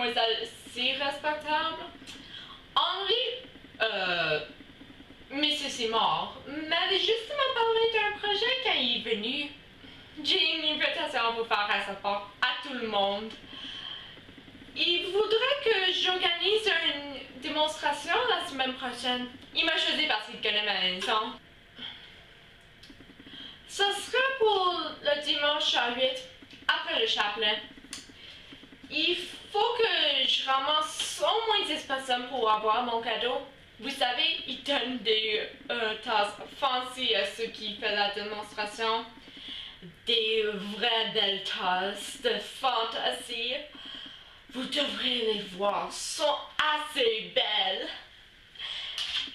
demoiselle si respectable. Henri, Monsieur Seymour m'avait justement parlé d'un projet quand il est venu. J'ai une invitation pour faire à sa part à tout le monde. Il voudrait que j'organise une démonstration la semaine prochaine. Il m'a choisi parce qu'il connaît ma maison. Ce sera pour le dimanche à 8, après le chapelet. Il faut que je ramasse au moins 10 personnes pour avoir mon cadeau. Vous savez, ils donnent des tasses fancy à ceux qui font la démonstration. Des vraies belles tasses de fantaisie. Vous devrez les voir, sont assez belles.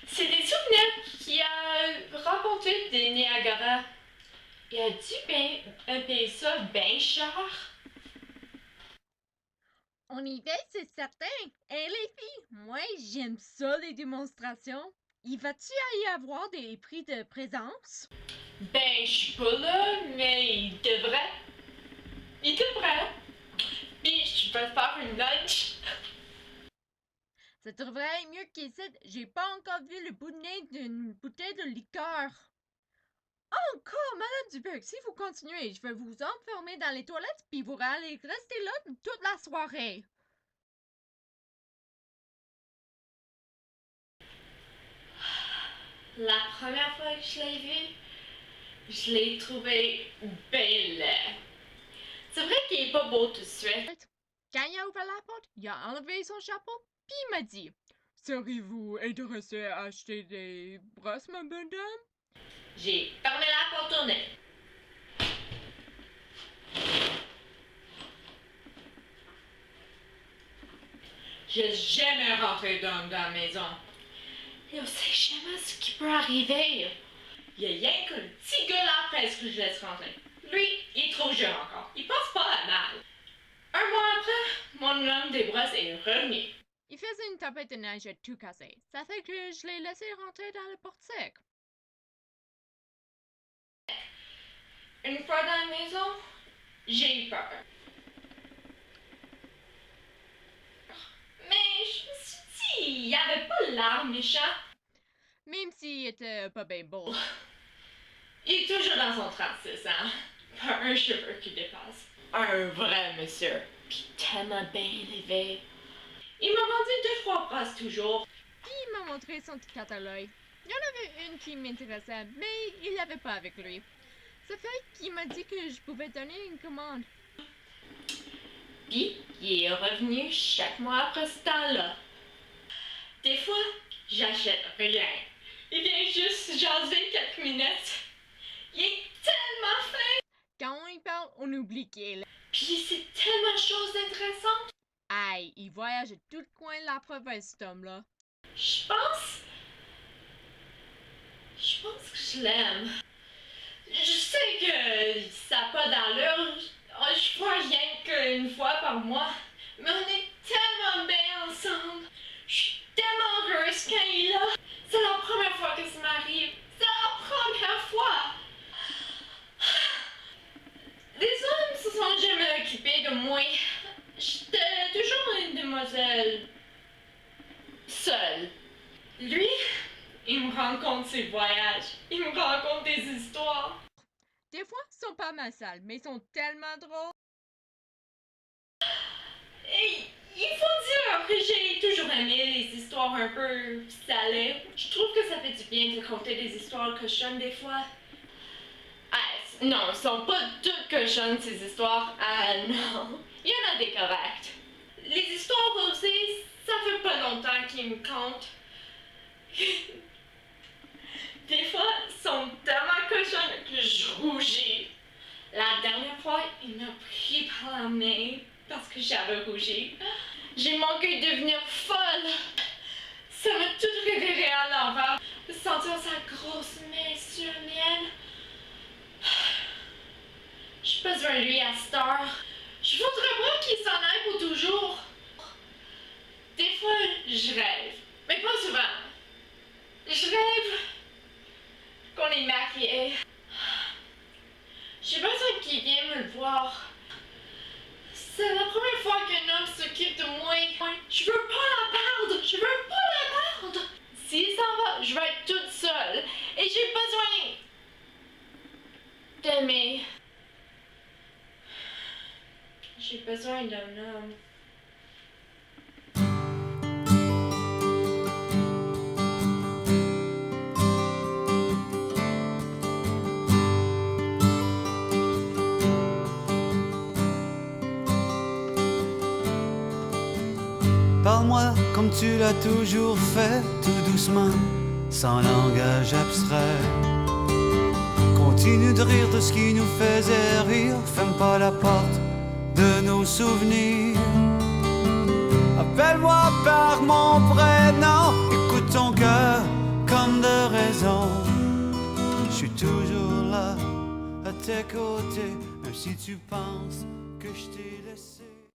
C'est des souvenirs qui a rapporté des Niagara. Il a dû payer ça bien cher. On y va, c'est certain. Hey les filles, moi j'aime ça les démonstrations. Y va-tu y avoir des prix de présence? Ben, je suis pas là, mais il devrait. Il devrait. Puis, je peux faire une lunch. Ça devrait être mieux qu'ici. J'ai pas encore vu le bout de nez d'une bouteille de liqueur. Encore, Madame Dubuc, si vous continuez, je vais vous enfermer dans les toilettes puis vous allez rester là toute la soirée. La première fois que je l'ai vu, je l'ai trouvé bien laid. C'est vrai qu'il est pas beau tout de suite. Quand il a ouvert la porte, il a enlevé son chapeau puis il m'a dit « Seriez-vous intéressé à acheter des brosses, ma bonne dame? » J'ai fermé la porte au nez. J'ai jamais rentré dans la maison. Et on sait jamais ce qui peut arriver. Il y a rien que le petit gars là presque que je laisse rentrer. Lui, il est trop jeune encore. Il pense pas à mal. Un mois après, mon homme des brosses est revenu. Il faisait une tempête de neige tout cassé. Ça fait que je l'ai laissé rentrer dans le portique. Une fois dans la maison, j'ai eu peur. Mais je me suis dit, il n'y avait pas l'air méchant. Même s'il était pas bien beau. Il est toujours dans son 36 ans. Pas un cheveu qui dépasse. Un vrai monsieur. Puis tellement bien élevé. Il m'a vendu 2-3 brosses toujours. Puis il m'a montré son petit catalogue. Il y en avait une qui m'intéressait, mais il n'y avait pas avec lui. Ça fait qu'il m'a dit que je pouvais donner une commande. Puis, il est revenu chaque mois après ce temps-là. Des fois, j'achète rien. Il vient juste jaser quelques minutes. Il est tellement fin. Quand il parle, on oublie qu'il est là. Puis c'est tellement de choses intéressantes. Aïe, il voyage à tout le coin de la province, cet homme-là. Je pense que je l'aime. Je sais que ça n'a pas d'allure. Je vois rien qu'une fois par mois. Mais on est tellement bien ensemble. Je suis tellement heureuse quand il est là. C'est la première fois que ça m'arrive. C'est la première fois. Les hommes se sont jamais occupés de moi. J'étais toujours une demoiselle seule. Lui, il me raconte ses voyages. Il me raconte des histoires. Des fois, ils sont pas mal sales, mais ils sont tellement drôles. Et il faut dire que j'ai toujours aimé les histoires un peu salées. Je trouve que ça fait du bien de raconter des histoires cochonnes des fois. Ah, non, elles sont pas toutes cochonnes ces histoires. Ah non, il y en a des correctes. Les histoires osées, ça fait pas longtemps qu'ils me comptent. Des fois, elles sont tellement cochonnes que je rougis. La dernière fois, il m'a pris par la main parce que j'avais rougi. J'ai manqué de devenir folle. Ça m'a tout révéré à l'envers. De sentir sa grosse main sur la mienne. J'ai besoin de lui à cette heure. Je voudrais pas qu'il s'en aille pour toujours. Des fois, je rêve. Mais pas souvent. Je rêve qu'on est mariés. J'ai besoin qu'il vienne me le voir. C'est la première fois qu'un homme s'occupe de moi. Je veux pas la perdre! Je veux pas la perdre! S'il s'en va, je vais être toute seule. Et j'ai besoin d'aimer. J'ai besoin d'un homme. Parle-moi comme tu l'as toujours fait, tout doucement, sans langage abstrait. Continue de rire de ce qui nous faisait rire, ferme pas la porte de nos souvenirs. Appelle-moi par mon prénom, écoute ton cœur comme de raison. Je suis toujours là, à tes côtés, même si tu penses que je t'ai laissé.